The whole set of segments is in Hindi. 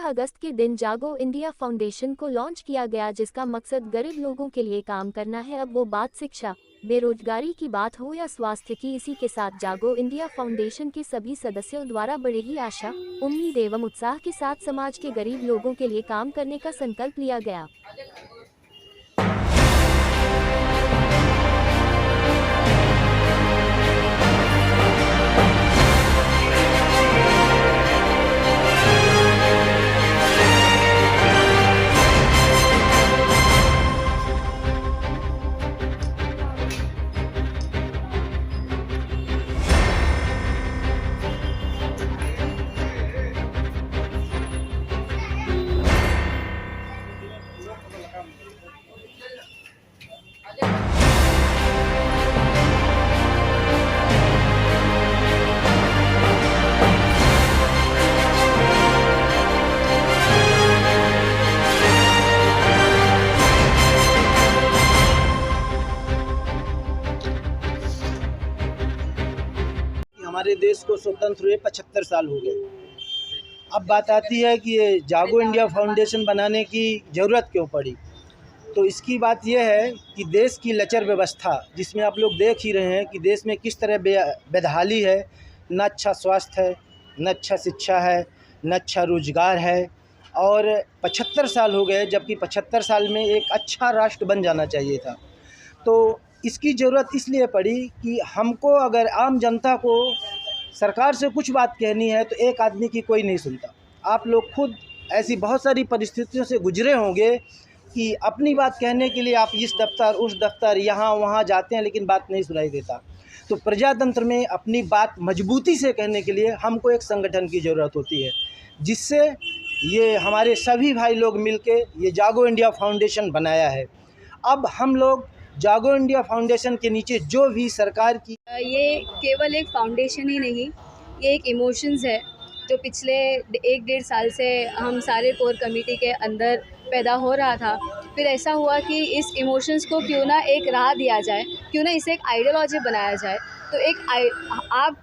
15 अगस्त के दिन जागो इंडिया फाउंडेशन को लॉन्च किया गया, जिसका मकसद गरीब लोगों के लिए काम करना है। अब वो बात शिक्षा, बेरोजगारी की बात हो या स्वास्थ्य की, इसी के साथ जागो इंडिया फाउंडेशन के सभी सदस्यों द्वारा बड़े ही आशा, उम्मीद एवं उत्साह के साथ समाज के गरीब लोगों के लिए काम करने का संकल्प लिया गया। हमारे देश को स्वतंत्र हुए 75 साल हो गए। अब बात आती है कि ये जागो इंडिया फाउंडेशन बनाने की ज़रूरत क्यों पड़ी। तो इसकी बात यह है कि देश की लचर व्यवस्था, जिसमें आप लोग देख ही रहे हैं कि देश में किस तरह बेदहाली है, न अच्छा स्वास्थ्य है, न अच्छा शिक्षा है, न अच्छा रोजगार है। और 75 साल हो गए, जबकि 75 साल में एक अच्छा राष्ट्र बन जाना चाहिए था। तो इसकी ज़रूरत इसलिए पड़ी कि हमको अगर आम जनता को सरकार से कुछ बात कहनी है तो एक आदमी की कोई नहीं सुनता। आप लोग खुद ऐसी बहुत सारी परिस्थितियों से गुजरे होंगे कि अपनी बात कहने के लिए आप इस दफ्तर उस दफ्तर यहाँ वहाँ जाते हैं, लेकिन बात नहीं सुनाई देता। तो प्रजातंत्र में अपनी बात मजबूती से कहने के लिए हमको एक संगठन की ज़रूरत होती है, जिससे ये हमारे सभी भाई लोग मिलके ये जागो इंडिया फाउंडेशन बनाया है। अब हम लोग जागो इंडिया फाउंडेशन के नीचे जो भी सरकार की, ये केवल एक फाउंडेशन ही नहीं, ये एक इमोशंस है जो पिछले 1-1.5 साल से हम सारे कोर कमेटी के अंदर पैदा हो रहा था। फिर ऐसा हुआ कि इस इमोशंस को क्यों ना एक राह दिया जाए, क्यों ना इसे एक आइडियोलॉजी बनाया जाए। तो आप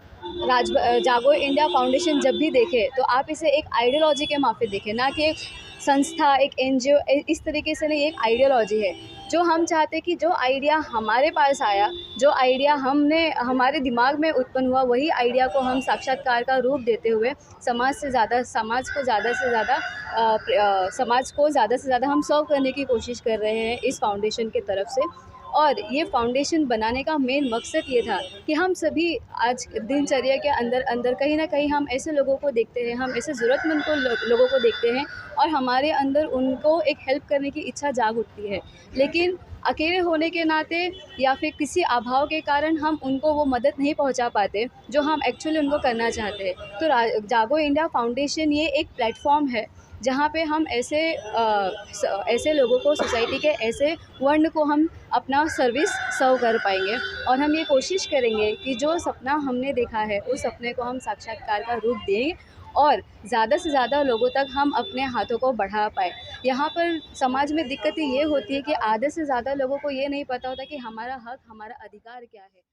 जागो इंडिया फाउंडेशन जब भी देखें तो आप इसे एक आइडियोलॉजी के माफिक देखें, ना कि एक संस्था, एक एनजीओ। इस तरीके से नहीं, एक आइडियोलॉजी है। जो हम चाहते हैं कि जो आइडिया हमारे पास आया, जो आइडिया हमारे दिमाग में उत्पन्न हुआ, वही आइडिया को हम साक्षात्कार का रूप देते हुए समाज को ज़्यादा से ज़्यादा हम सर्व करने की कोशिश कर रहे हैं इस फाउंडेशन के तरफ से। और ये फाउंडेशन बनाने का मेन मकसद ये था कि हम सभी आज दिनचर्या के अंदर कहीं ना कहीं हम ऐसे लोगों को देखते हैं, हम ऐसे ज़रूरतमंद लोगों को देखते हैं और हमारे अंदर उनको एक हेल्प करने की इच्छा जाग उठती है। लेकिन अकेले होने के नाते या फिर किसी अभाव के कारण हम उनको वो मदद नहीं पहुंचा पाते जो हम एक्चुअली उनको करना चाहते हैं। तो जागो इंडिया फाउंडेशन ये एक प्लेटफॉर्म है जहाँ पे हम ऐसे लोगों को, सोसाइटी के ऐसे वर्ण को हम अपना सर्विस सर्व कर पाएंगे। और हम ये कोशिश करेंगे कि जो सपना हमने देखा है उस सपने को हम साक्षात्कार का रूप दें और ज़्यादा से ज़्यादा लोगों तक हम अपने हाथों को बढ़ा पाए। यहाँ पर समाज में दिक्कतें ये होती है कि आधे से ज़्यादा लोगों को ये नहीं पता होता कि हमारा हक, हमारा अधिकार क्या है।